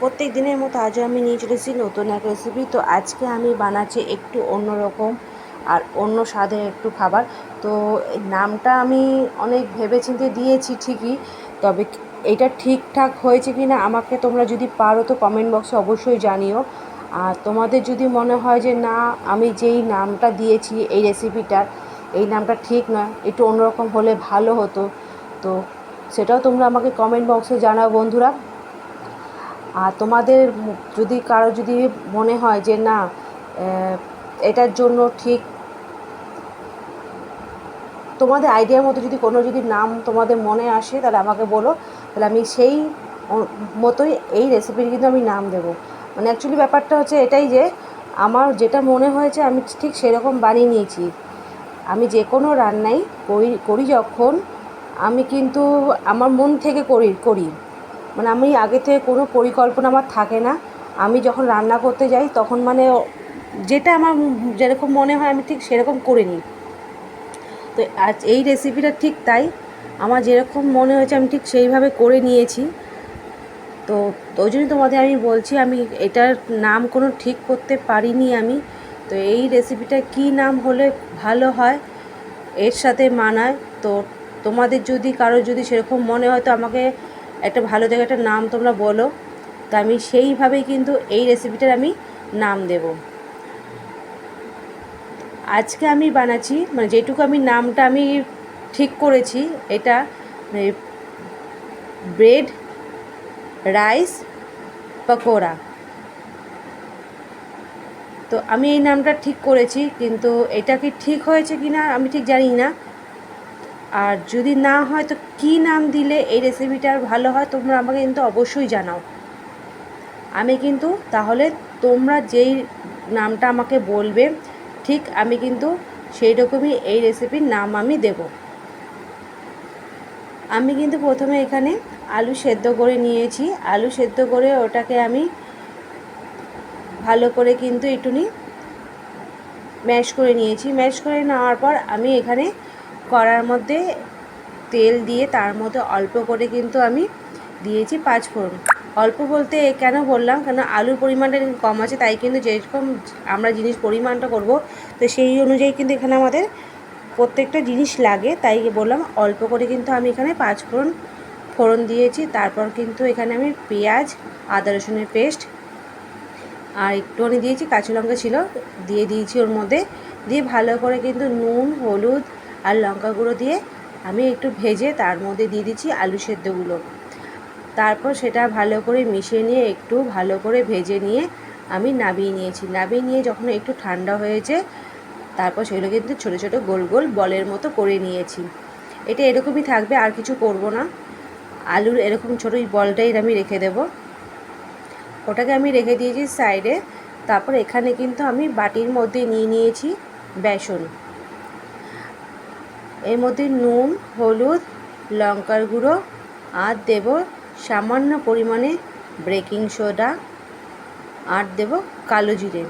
প্রত্যেক দিনের মতো আজও আমি নিয়ে চলে এসেছি নতুন এক রেসিপি। তো আজকে আমি বানাচ্ছি একটু অন্যরকম আর অন্য স্বাদের একটু খাবার। তো এই নামটা আমি অনেক ভেবেচিন্তে দিয়েছি ঠিকই, তবে এটা ঠিকঠাক হয়েছে কি না আমাকে তোমরা যদি পারো তো কমেন্ট বক্সে অবশ্যই জানিও। আর তোমাদের যদি মনে হয় যে না, আমি যেই নামটা দিয়েছি এই রেসিপিটার, এই নামটা ঠিক নয়, একটু অন্যরকম হলে ভালো হতো, তো সেটাও তোমরা আমাকে কমেন্ট বক্সে জানাও বন্ধুরা। আর তোমাদের যদি কারো যদি মনে হয় যে না, এটার জন্য ঠিক তোমাদের আইডিয়ার মতো যদি কোনো যদি নাম তোমাদের মনে আসে তাহলে আমাকে বলো, তাহলে আমি সেই মতোই এই রেসিপির কিন্তু আমি নাম দেবো। মানে অ্যাকচুয়ালি ব্যাপারটা হচ্ছে এটাই যে আমার যেটা মনে হয়েছে আমি ঠিক সেরকম বানিয়ে নিয়েছি। আমি যে কোনো রান্নাই করি যখন, আমি কিন্তু আমার মন থেকে করি, মানে আমি আগে থেকে কোনো পরিকল্পনা আমার থাকে না। আমি যখন রান্না করতে যাই তখন মানে যেটা আমার যেরকম মনে হয় আমি ঠিক সেরকম করে নিই। তো আজ এই রেসিপিটা ঠিক তাই, আমার যেরকম মনে হয়েছে আমি ঠিক সেইভাবে করে নিয়েছি। তো ওই জন্যই তোমাদের আমি বলছি, আমি এটার নাম কোনো ঠিক করতে পারিনি আমি। তো এই রেসিপিটা কী নাম হলে ভালো হয়, এর সাথে মানায়, তো তোমাদের যদি কারো যদি সেরকম মনে হয় তো আমাকে একটা ভালো জায়গায় একটা নাম তোমরা বলো, তো আমি সেইভাবেই কিন্তু এই রেসিপিটার আমি নাম দেব। আজকে আমি বানাচ্ছি মানে যেটুকু আমি নামটা আমি ঠিক করেছি, এটা ব্রেড রাইস পকোড়া। তো আমি এই নামটা ঠিক করেছি, কিন্তু এটা কি ঠিক হয়েছে কি না আমি ঠিক জানি না। আর যদি না হয় তো কী নাম দিলে এই রেসিপিটার ভালো হয় তোমরা আমাকে কিন্তু অবশ্যই জানাও। আমি কিন্তু তাহলে তোমরা যেই নামটা আমাকে বলবে ঠিক আমি কিন্তু সেই রকমই এই রেসিপির নাম আমি দেব। আমি কিন্তু প্রথমে এখানে আলু সেদ্ধ করে নিয়েছি। আলু সেদ্ধ করে ওটাকে আমি ভালো করে কিন্তু একটুনি ম্যাশ করে নিয়েছি। ম্যাশ করে নেওয়ার পর আমি এখানে কড়ার মধ্যে তেল দিয়ে তার মধ্যে অল্প করে কিন্তু আমি দিয়েছি পাঁচফোড়ন। অল্প বলতে কেন বললাম, কেন আলুর পরিমাণটা কম আছে, তাই কিন্তু যেরকম আমরা জিনিস পরিমাণটা করব তো সেই অনুযায়ী কিন্তু এখানে আমাদের প্রত্যেকটা জিনিস লাগে, তাই বললাম অল্প করে কিন্তু আমি এখানে ফোড়ন দিয়েছি। তারপর কিন্তু এখানে আমি পেঁয়াজ, আদা রসুনের পেস্ট আর একটুখানি দিয়েছি, কাঁচা লঙ্কা ছিল দিয়ে দিয়েছি ওর মধ্যে, দিয়ে ভালো করে কিন্তু নুন, হলুদ আর লঙ্কা গুঁড়ো দিয়ে আমি একটু ভেজে তার মধ্যে দিয়ে দিচ্ছি আলু সেদ্ধগুলো। তারপর সেটা ভালো করে মিশিয়ে নিয়ে একটু ভালো করে ভেজে নিয়ে আমি নামিয়ে নিয়েছি। নামিয়ে নিয়ে যখন একটু ঠান্ডা হয়েছে তারপর সেগুলো কিন্তু ছোটো ছোটো গোল গোল বলের মতো করে নিয়েছি। এটা এরকমই থাকবে, আর কিছু করব না। আলুর এরকম ছোটো বলটাই আমি রেখে দেব, ওটাকে আমি রেখে দিয়েছি সাইডে। তারপর এখানে কিন্তু আমি বাটির মধ্যে নিয়ে নিয়েছি বেসন। এর মধ্যে নুন, হলুদ, লঙ্কার গুঁড়ো আর দেব সামান্য পরিমাণে বেকিং সোডা আর দেব কালো জিরে।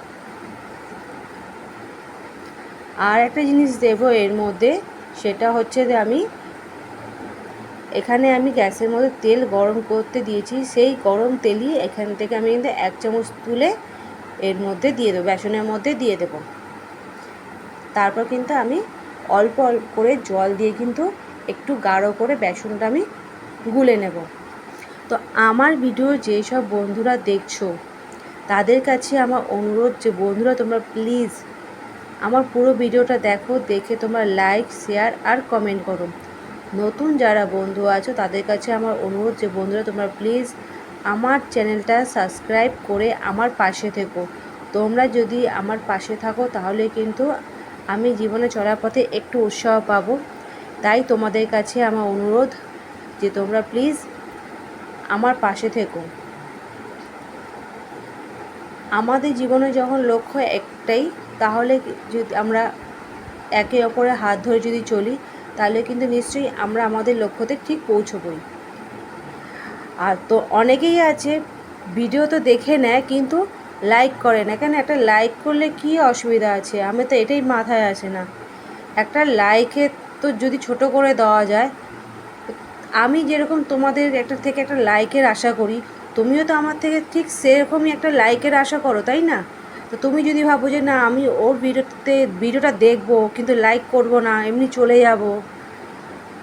আর একটা জিনিস দেব এর মধ্যে, সেটা হচ্ছে যে এখানে আমি গ্যাসের মধ্যে তেল গরম করতে দিয়েছি, সেই গরম তেলই এখান থেকে আমি কিন্তু 1 চামচ তুলে এর মধ্যে দিয়ে দেবো, বেসনের মধ্যে দিয়ে দেব। তারপর কিন্তু আমি অল্প অল্প করে জল দিয়ে কিন্তু একটু গাঢ় করে বেসনটা আমি গুলে নেব। তো আমার ভিডিও যেসব বন্ধুরা দেখছো তাদের কাছে আমার অনুরোধ যে বন্ধুরা তোমরা প্লিজ আমার পুরো ভিডিওটা দেখো, দেখে তোমরা লাইক, শেয়ার আর কমেন্ট করো। নতুন যারা বন্ধু আছো তাদের কাছে আমার অনুরোধ যে বন্ধুরা তোমরা প্লিজ আমার চ্যানেলটা সাবস্ক্রাইব করে আমার পাশে থেকো। তোমরা যদি আমার পাশে থাকো তাহলে কিন্তু আমি জীবনে চলার পথে একটু উৎসাহ পাবো। তাই তোমাদের কাছে আমার অনুরোধ যে তোমরা প্লিজ আমার পাশে থেকো। আমাদের জীবনে যখন লক্ষ্য একটাই, তাহলে যদি আমরা একে অপরের হাত ধরে যদি চলি তাহলে কিন্তু নিশ্চয়ই আমরা আমাদের লক্ষ্যতে ঠিক পৌঁছবই। আর তো অনেকেই আছে ভিডিও তো দেখে নেয় কিন্তু লাইক করে না, কেন? একটা লাইক করলে কী অসুবিধা আছে? আমি তো এটাই মাথায় আসে না। একটা লাইকে তো যদি ছোট করে দেওয়া যায়, আমি যেরকম তোমাদের একটা থেকে একটা লাইকের আশা করি, তুমিও তো আমার থেকে ঠিক সেরকমই একটা লাইকের আশা করো, তাই না? তো তুমি যদি ভাবো যে না আমি ওর ভিডিওটা দেখবো কিন্তু লাইক করব না, এমনি চলে যাব,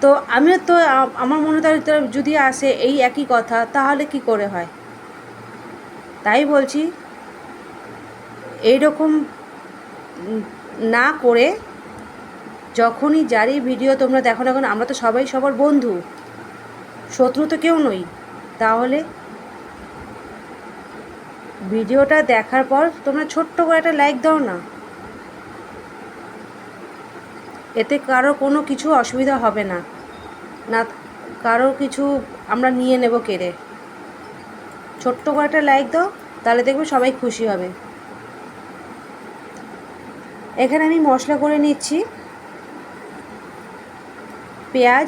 তো আমিও তো আমার মনে যদি আসে এই একই কথা, তাহলে কি করে হয়? তাই বলছি এইরকম না করে যখনই যারই ভিডিও তোমরা দেখো না কেন, আমরা তো সবাই সবার বন্ধু, শত্রু তো কেউ নই, তাহলে ভিডিওটা দেখার পর তোমরা ছোট্ট করে একটা লাইক দাও না, এতে কারো কোনো কিছু অসুবিধা হবে না, না কারো কিছু আমরা নিয়ে নেব কেড়ে। ছোট্ট করে একটা লাইক দাও, তাহলে দেখবে সবাই খুশি হবে। এখানে আমি মশলা করে নিচ্ছি, পেঁয়াজ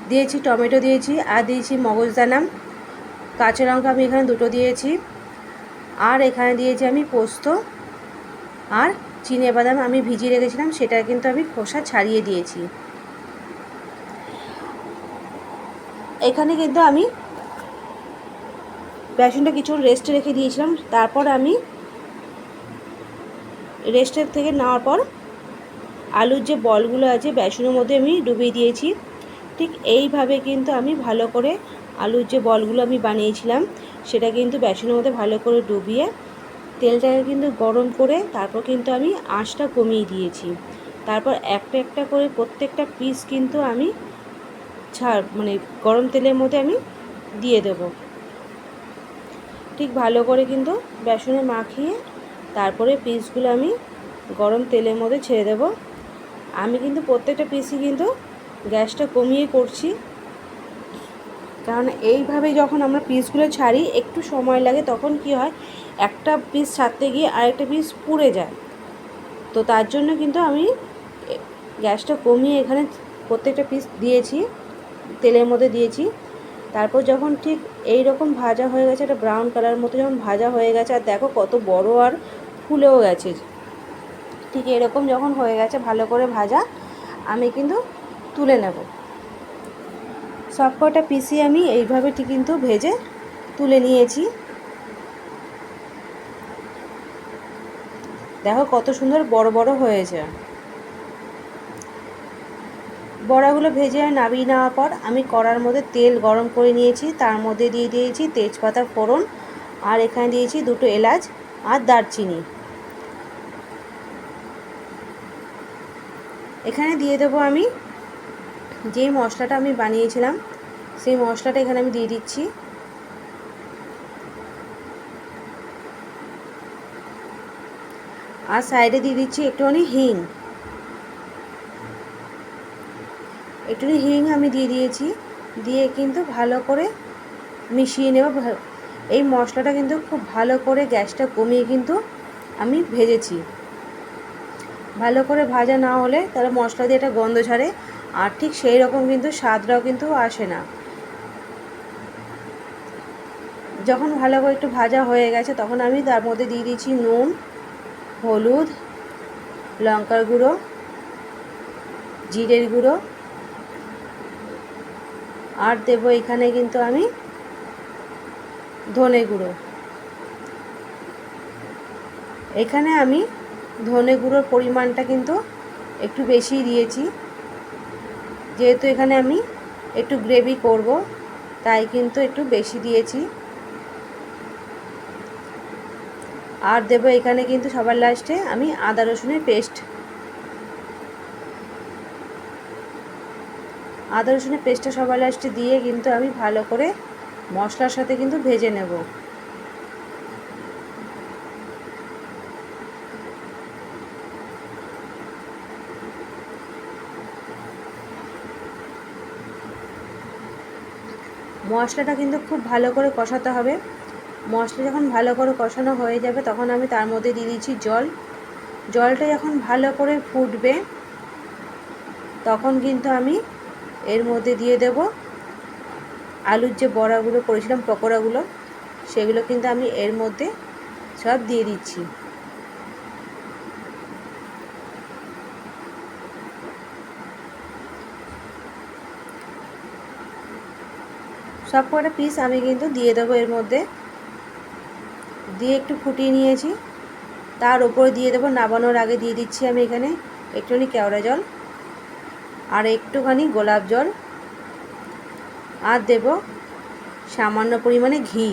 দিয়েছি, টমেটো দিয়েছি, আর দিয়েছি মগজদানা, কাঁচা লঙ্কা আমি এখানে দুটো দিয়েছি, আর এখানে দিয়েছি আমি পোস্ত আর চিনেবাদাম আমি ভিজিয়ে রেখেছিলাম, সেটা কিন্তু আমি খোসা ছাড়িয়ে দিয়েছি। এখানে কিন্তু আমি বেসনটা কিছু রেস্টে রেখে দিয়েছিলাম, তারপর আমি রেস্টের থেকে নেওয়ার পর আলুর যে বলগুলো আছে বেসনের মধ্যে আমি ডুবিয়ে দিয়েছি। ঠিক এইভাবে কিন্তু আমি ভালো করে আলুর যে বলগুলো আমি বানিয়েছিলাম সেটা কিন্তু বেসনের মধ্যে ভালো করে ডুবিয়ে তেলটাকে কিন্তু গরম করে তারপর কিন্তু আমি আঁচটা কমিয়ে দিয়েছি। তারপর একটা একটা করে প্রত্যেকটা পিস কিন্তু আমি মানে গরম তেলের মধ্যে আমি দিয়ে দেব। ঠিক ভালো করে কিন্তু বেসনে মাখিয়ে তারপরে পিসগুলো আমি গরম তেলের মধ্যে ছেড়ে দেব। আমি কিন্তু প্রত্যেকটা পিসই কিন্তু গ্যাসটা কমিয়ে করছি, কারণ এইভাবে যখন আমরা পিসগুলো ছাড়ি একটু সময় লাগে, তখন কি হয় একটা পিস ছাড়তে গিয়ে আরেকটা পিস পুড়ে যায়। তো তার জন্য কিন্তু আমি গ্যাসটা কমিয়ে এখানে প্রত্যেকটা পিস দিয়েছি, তেলের মধ্যে দিয়েছি। তারপর যখন ঠিক এই রকম ভাজা হয়ে গেছে, একটা ব্রাউন কালার মতো যখন ভাজা হয়ে গেছে, আর দেখো কত বড় আর ফুলেও গেছে, ঠিক এরকম যখন হয়ে গেছে ভালো করে ভাজা, আমি কিন্তু তুলে নেব। সব কটা পিসি আমি এইভাবে ঠিক কিন্তু ভেজে তুলে নিয়েছি। দেখো কত সুন্দর বড় বড় হয়েছে। বড়াগুলো ভেজে নামিয়ে নেওয়ার পর আমি কড়ার মধ্যে তেল গরম করে নিয়েছি, তার মধ্যে দিয়ে দিয়েছি তেজপাতা ফোড়ন, আর এখানে দিয়েছি দুটো এলাচ আর দারচিনি। এখানে দিয়ে দেবো আমি যে মশলাটা আমি বানিয়েছিলাম সেই মশলাটা এখানে আমি দিয়ে দিচ্ছি। আর সাইডে দিয়ে দিচ্ছি একটুখানি হিং, আমি দিয়ে দিয়েছি। দিয়ে কিন্তু ভালো করে মিশিয়ে নেব। এই মশলাটা কিন্তু খুব ভালো করে গ্যাসটা কমিয়ে কিন্তু আমি ভেজেছি। ভালো করে ভাজা না হলে তাহলে মশলা দিয়ে একটা গন্ধ ছাড়ে, আর ঠিক সেই রকম কিন্তু স্বাদটাও কিন্তু আসে না। যখন ভালো করে একটু ভাজা হয়ে গেছে তখন আমি তার মধ্যে দিয়ে দিয়েছি নুন, হলুদ, লঙ্কার গুঁড়ো, জিরের গুঁড়ো, আর দেবো এখানে কিন্তু আমি ধনে গুঁড়ো। এখানে আমি ধনে গুঁড়োর পরিমাণটা কিন্তু একটু বেশি দিয়েছি, যেহেতু এখানে আমি একটু গ্রেভি করব তাই কিন্তু একটু বেশি দিয়েছি। আর দেবো এখানে কিন্তু সবার লাস্টে আমি আদা রসুনের পেস্টটা সবার লাস্টে দিয়ে কিন্তু আমি ভালো করে মশলার সাথে কিন্তু ভেজে নেব। মশলাটা কিন্তু খুব ভালো করে কষাতে হবে। মশলা যখন ভালো করে কষানো হয়ে যাবে তখন আমি তার মধ্যে দিয়ে দিচ্ছি জল। জলটা যখন ভালো করে ফুটবে তখন কিন্তু আমি এর মধ্যে দিয়ে দেব আলুর যে বড়াগুলো করেছিলাম, পকোড়াগুলো, সেগুলো কিন্তু আমি এর মধ্যে সব দিয়ে দিচ্ছি। সব কটা পিস আমি কিন্তু দিয়ে দেবো এর মধ্যে, দিয়ে একটু ফুটিয়ে নিয়েছি। তার উপরে দিয়ে দেবো, নামানোর আগে দিয়ে দিচ্ছি আমি এখানে একটুখানি কেওড়া জল আর একটুখানি গোলাপ জল, আর দেব সামান্য পরিমাণে ঘি।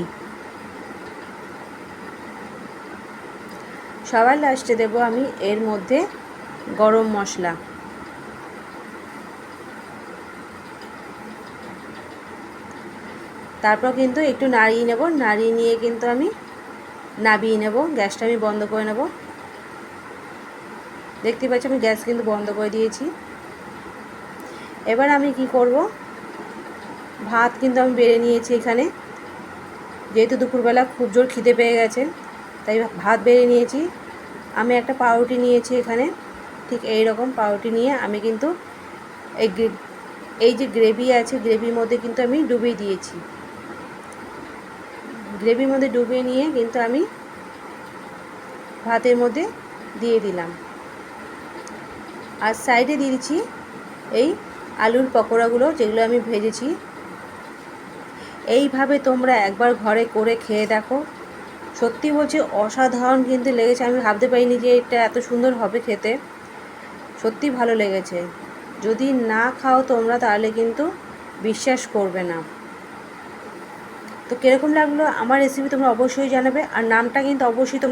সবার লাস্টে দেব আমি এর মধ্যে গরম মশলা। তারপর কিন্তু একটু নাড়িয়ে নেব, নাড়িয়ে নিয়ে কিন্তু আমি নামিয়ে নেব। গ্যাসটা আমি বন্ধ করে নেব। দেখতে পাচ্ছি আমি গ্যাস কিন্তু বন্ধ করে দিয়েছি। এবার আমি কি করব, ভাত কিন্তু আমি বেড়ে নিয়েছি এখানে, যেহেতু দুপুরবেলা খুব জোর খিদে পেয়ে গেছে তাই ভাত বেড়ে নিয়েছি। আমি একটা পাউরুটি নিয়েছি এখানে, ঠিক এই রকম পাউরুটি নিয়ে আমি কিন্তু এই যে গ্রেভি আছে, গ্রেভির মধ্যে কিন্তু আমি ডুবিয়ে দিয়েছি। গ্রেভির মধ্যে ডুবিয়ে নিয়ে কিন্তু আমি ভাতের মধ্যে দিয়ে দিলাম, আর সাইডে দিয়ে দিচ্ছি এই আলুর পকোড়াগুলো যেগুলো আমি ভেজেছি। এইভাবে তোমরা একবার ঘরে করে খেয়ে দেখো, সত্যি বলছি অসাধারণ কিন্তু লেগেছে। আমি ভাবতে পারিনি যে এটা এত সুন্দর হবে খেতে, সত্যি ভালো লেগেছে। যদি না খাও তোমরা তাহলে কিন্তু বিশ্বাস করবে না। তো কীরকম লাগলো আমার রেসিপি তোমরা অবশ্যই জানাবে, আর নামটা কিন্তু অবশ্যই তোমরা